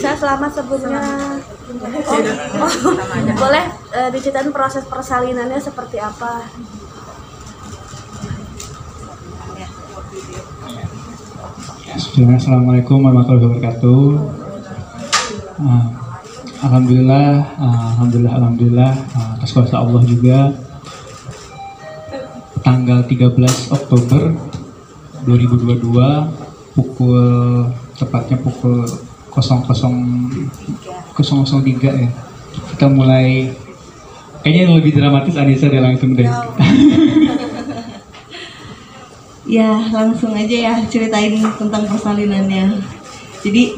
Anissa, selamat sebelumnya. Boleh diceritain proses persalinannya seperti apa? Assalamualaikum warahmatullahi wabarakatuh. Alhamdulillah atas kuasa Allah juga tanggal 13 Oktober 2022 tepatnya pukul 00.03 ya. Kita mulai, kayaknya yang lebih dramatis Anissa deh langsung deh. Ya, langsung aja ya ceritain tentang persalinannya. Jadi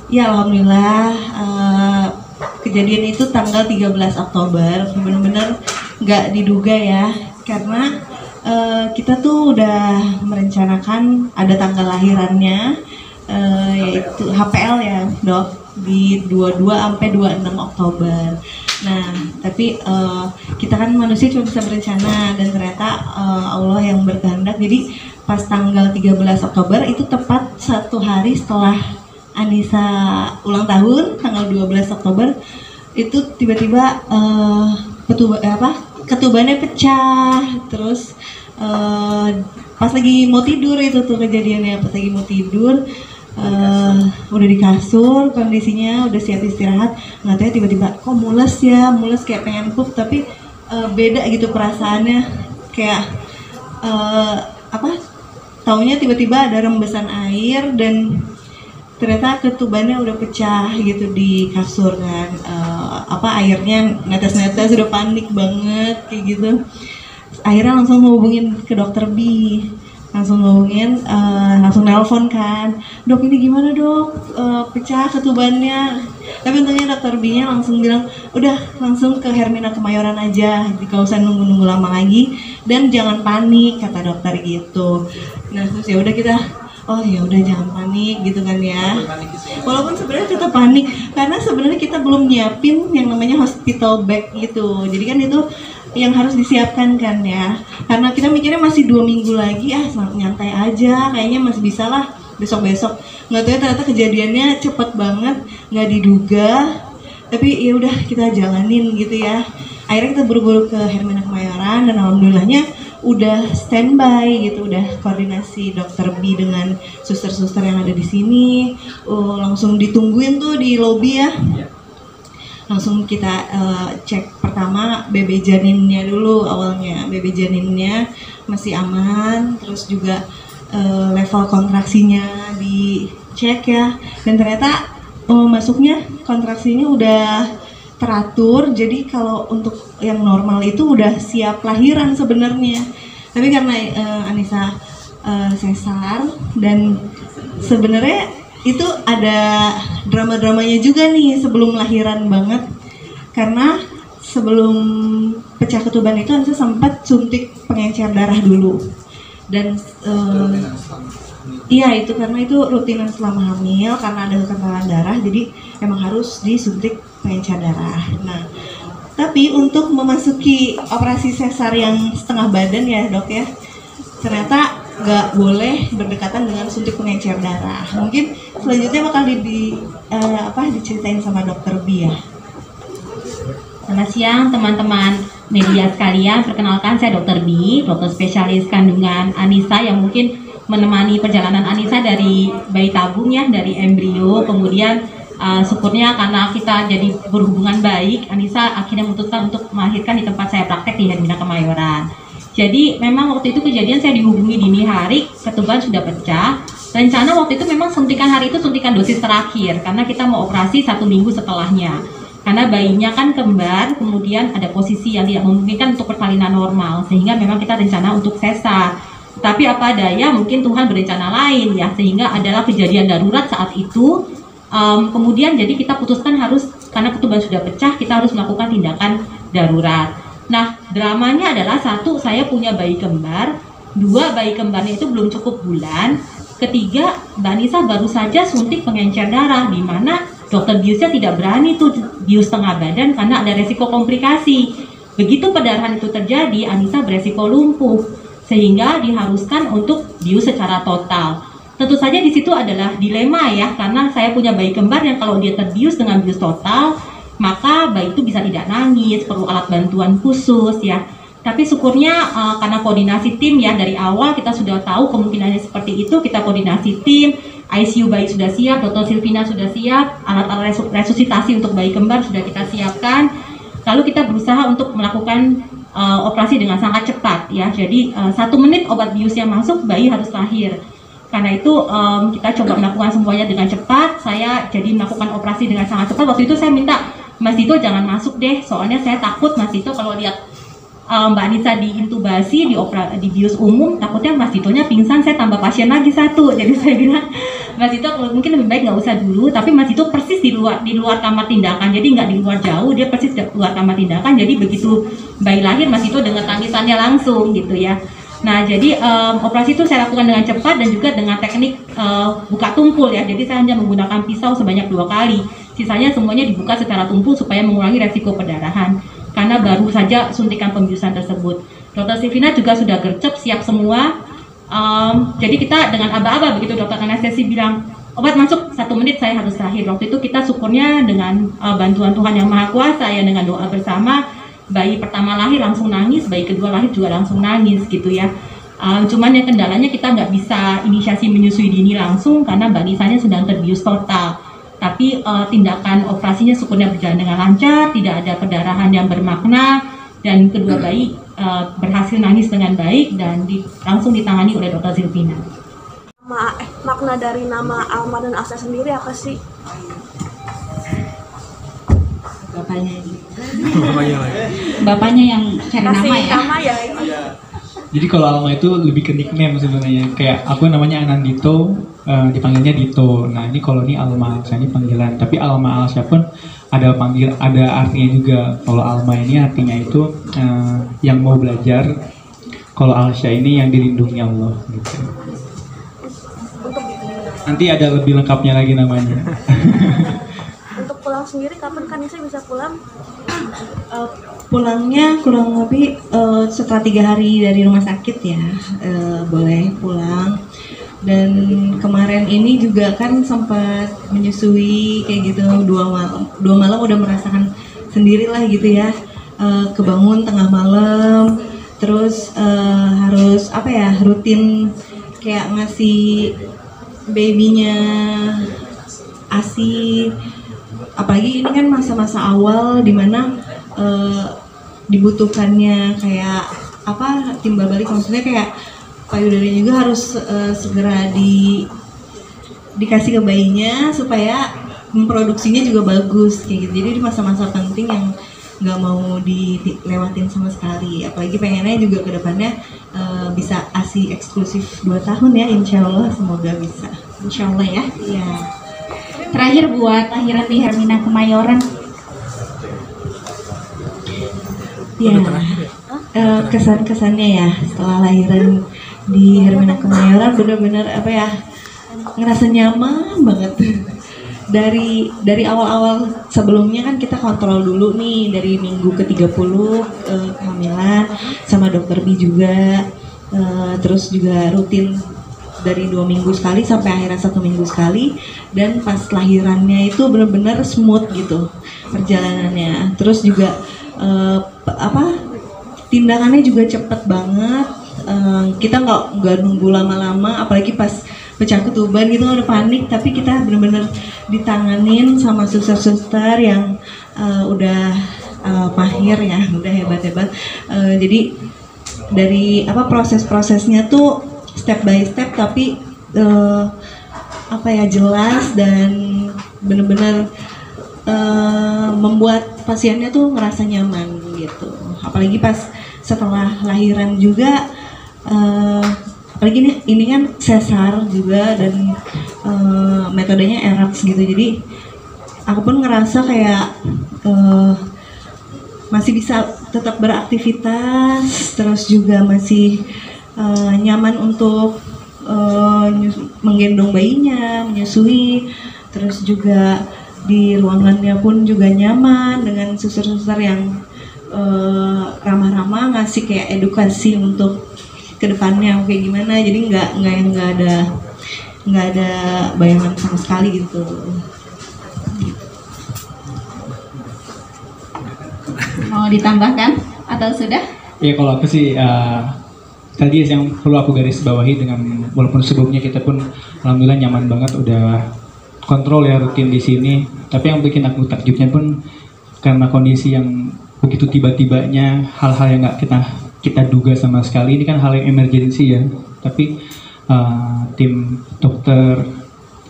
ya alhamdulillah kejadian itu tanggal 13 Oktober, benar-benar nggak diduga ya, karena kita tuh udah merencanakan ada tanggal lahirannya, yaitu HPL ya dok, di 22 sampai 26 Oktober. Nah, tapi kita kan manusia cuma bisa berencana, dan ternyata Allah yang berkehendak. Jadi pas tanggal 13 Oktober itu tepat 1 hari setelah Anissa ulang tahun, tanggal 12 Oktober itu tiba-tiba ketubannya pecah. Terus pas lagi mau tidur itu tuh kejadiannya, pas lagi mau tidur udah di kasur, kondisinya udah siap istirahat, nggak tahu tiba-tiba kok mules kayak pengen pup, tapi beda gitu perasaannya, kayak taunya tiba-tiba ada rembesan air dan ternyata ketubannya udah pecah gitu di kasur kan. Airnya netes-netes, udah panik banget kayak gitu. Akhirnya langsung hubungin ke dokter B, langsung nelpon kan, dok ini gimana dok, pecah ketubannya. Tapi untungnya dokter B-nya langsung bilang udah langsung ke Hermina Kemayoran aja, gak usah nunggu lama lagi, dan jangan panik kata dokter gitu. Nah terus ya udah kita, oh ya udah jangan panik gitu kan ya. Walaupun sebenarnya kita panik karena sebenarnya kita belum nyiapin yang namanya hospital bag gitu. Jadi kan itu yang harus disiapkan kan ya, karena kita mikirnya masih 2 minggu lagi, nyantai aja, kayaknya masih bisa lah besok-besok. Nggak tahu ya, ternyata kejadiannya cepet banget, nggak diduga, tapi ya udah kita jalanin gitu ya. Akhirnya kita buru-buru ke Hermina Kemayoran, dan alhamdulillahnya udah standby gitu, udah koordinasi dokter B dengan suster-suster yang ada di sini, langsung ditungguin tuh di lobi ya. Langsung kita cek pertama BB janinnya dulu awalnya. BB janinnya masih aman, terus juga level kontraksinya dicek ya. Dan ternyata masuknya kontraksinya udah teratur. Jadi kalau untuk yang normal itu udah siap lahiran sebenarnya. Tapi karena Anissa sesar, dan sebenarnya itu ada drama-dramanya juga nih sebelum lahiran banget, karena sebelum pecah ketuban itu Anissa sempat suntik pengencer darah dulu, dan iya itu karena itu rutinan selama hamil, karena ada kekentalan darah, jadi emang harus disuntik pengencer darah. Nah tapi untuk memasuki operasi sesar yang setengah badan ya dok ya, ternyata nggak boleh berdekatan dengan suntik pengencer darah. Mungkin selanjutnya bakal diceritain sama dokter B ya. Selamat siang teman-teman media sekalian, perkenalkan saya dokter B, dokter spesialis kandungan Anissa, yang mungkin menemani perjalanan Anissa dari bayi tabung ya, dari embrio, kemudian syukurnya karena kita jadi berhubungan baik, Anissa akhirnya memutuskan untuk melahirkan di tempat saya praktek di Hermina Kemayoran. Jadi memang waktu itu kejadian saya dihubungi dini hari, ketuban sudah pecah. Rencana waktu itu memang suntikan hari itu suntikan dosis terakhir, karena kita mau operasi 1 minggu setelahnya. Karena bayinya kan kembar, kemudian ada posisi yang tidak memungkinkan untuk persalinan normal, sehingga memang kita rencana untuk sesar. Tapi apa daya, mungkin Tuhan berencana lain ya, sehingga adalah kejadian darurat saat itu. Kemudian jadi kita putuskan harus, karena ketuban sudah pecah, kita harus melakukan tindakan darurat. Nah, dramanya adalah 1, saya punya bayi kembar, 2, bayi kembarnya itu belum cukup bulan, 3, Mbak Anissa baru saja suntik pengencer darah, di mana dokter biusnya tidak berani tuh bius tengah badan karena ada resiko komplikasi. Begitu perdarahan itu terjadi, Anissa beresiko lumpuh, sehingga diharuskan untuk bius secara total. Tentu saja di situ adalah dilema ya, karena saya punya bayi kembar yang kalau dia terbius dengan bius total, maka bayi itu bisa tidak nangis, perlu alat bantuan khusus ya. Tapi syukurnya karena koordinasi tim ya, dari awal kita sudah tahu kemungkinannya seperti itu, kita koordinasi tim, ICU bayi sudah siap, Dr. Silvina sudah siap, alat-alat resusitasi untuk bayi kembar sudah kita siapkan. Lalu kita berusaha untuk melakukan operasi dengan sangat cepat ya. Jadi 1 menit obat biusnya masuk, bayi harus lahir. Karena itu kita coba melakukan semuanya dengan cepat. Saya jadi melakukan operasi dengan sangat cepat. Waktu itu saya minta Mas Dito jangan masuk deh, soalnya saya takut Mas Dito kalau lihat Mbak Anissa diintubasi di bius umum, takutnya Mas Ditonya pingsan, saya tambah pasien lagi 1. Jadi saya bilang Mas Dito mungkin lebih baik nggak usah dulu. Tapi Mas Dito persis di luar kamar tindakan, jadi nggak di luar jauh, dia persis di luar kamar tindakan. Jadi begitu bayi lahir, Mas Dito dengar tangisannya langsung gitu ya. Nah, jadi operasi itu saya lakukan dengan cepat dan juga dengan teknik buka tumpul ya. Jadi saya hanya menggunakan pisau sebanyak 2 kali. Sisanya semuanya dibuka secara tumpul supaya mengurangi resiko perdarahan. Karena baru saja suntikan pembiusan tersebut. Dr. Silvina juga sudah gercep, siap semua. Jadi kita dengan aba-aba begitu dokter anestesi bilang obat masuk 1 menit saya harus lahir. Waktu itu kita syukurnya dengan bantuan Tuhan Yang Maha Kuasa ya, dengan doa bersama. Bayi pertama lahir langsung nangis, bayi kedua lahir juga langsung nangis gitu ya. Cuman yang kendalanya kita nggak bisa inisiasi menyusui dini langsung karena Mbak Nisanya sedang terbius total. Tapi tindakan operasinya syukurnya berjalan dengan lancar, tidak ada perdarahan yang bermakna, dan kedua bayi berhasil nangis dengan baik dan langsung ditangani oleh Dr. Silvina. Makna dari nama Alma dan Asa sendiri apa sih? Bapaknya yang cari nama ya. Nama ya. Jadi kalau Alma itu lebih ke nickname sebenarnya. Kayak aku namanya Anandito, dipanggilnya Dito. Nah ini kalau ini Alma, saya ini panggilan. Tapi Alma Alsya pun ada artinya juga. Kalau Alma ini artinya itu yang mau belajar. Kalau Alsya ini yang dilindungi Allah. Gitu. Nanti ada lebih lengkapnya lagi namanya. Untuk pulang sendiri kapan kan Nisa bisa pulang? Pulangnya kurang lebih setelah 3 hari dari rumah sakit ya, boleh pulang. Dan kemarin ini juga kan sempat menyusui kayak gitu 2 malam udah merasakan sendirilah gitu ya, kebangun tengah malam, terus harus rutin kayak ngasih babynya ASI. Apalagi ini kan masa-masa awal dimana dibutuhkannya kayak timbal balik, maksudnya kayak payudaranya juga harus segera dikasih ke bayinya supaya memproduksinya juga bagus kayak gitu. Jadi di masa-masa penting yang nggak mau dilewatin sama sekali. Apalagi pengennya juga kedepannya bisa ASI eksklusif 2 tahun ya, insya Allah, semoga bisa. Insya Allah ya. Iya. Terakhir buat lahiran di Hermina Kemayoran. Ya, kesan-kesannya ya setelah lahiran di Hermina Kemayoran benar-benar ngerasa nyaman banget. Dari awal-awal sebelumnya kan kita kontrol dulu nih dari minggu ke-30 kehamilan sama dokter B juga, terus juga rutin dari 2 minggu sekali sampai akhirnya 1 minggu sekali, dan pas lahirannya itu benar-benar smooth gitu perjalanannya. Terus juga tindakannya juga cepet banget, kita nggak nunggu lama-lama, apalagi pas pecah ketuban gitu udah panik, tapi kita benar-benar ditanganin sama suster-suster yang udah mahir ya, udah hebat-hebat. Jadi dari proses-prosesnya tuh step by step, tapi jelas dan benar-benar membuat pasiennya tuh ngerasa nyaman gitu. Apalagi pas setelah lahiran juga, apalagi ini kan sesar juga dan metodenya ERAPS gitu. Jadi aku pun ngerasa kayak masih bisa tetap beraktivitas, terus juga masih nyaman untuk menggendong bayinya, menyusui, terus juga di ruangannya pun juga nyaman dengan suster-suster yang ramah-ramah, ngasih kayak edukasi untuk kedepannya kayak gimana. Jadi nggak ada nggak ada bayangan sama sekali gitu. Mau ditambahkan atau sudah? Ya kalau aku sih tadi yang perlu aku garis bawahi dengan walaupun sebelumnya kita pun alhamdulillah nyaman banget udah kontrol ya rutin di sini. Tapi yang bikin aku takjubnya pun karena kondisi yang begitu tiba-tibanya hal-hal yang nggak kita duga sama sekali. Ini kan hal yang emergency ya. Tapi tim dokter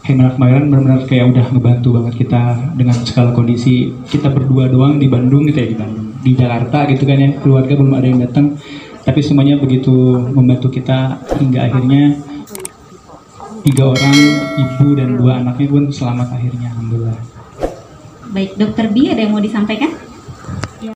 Hermina Kemayoran benar-benar kayak udah ngebantu banget kita dengan segala kondisi. Kita berdua doang di Bandung gitu ya, di Jakarta gitu kan ya, keluarga belum ada yang datang. Tapi semuanya begitu membantu kita hingga akhirnya 3 orang, ibu dan 2 anaknya pun selamat akhirnya, alhamdulillah. Baik, Dokter B ada yang mau disampaikan?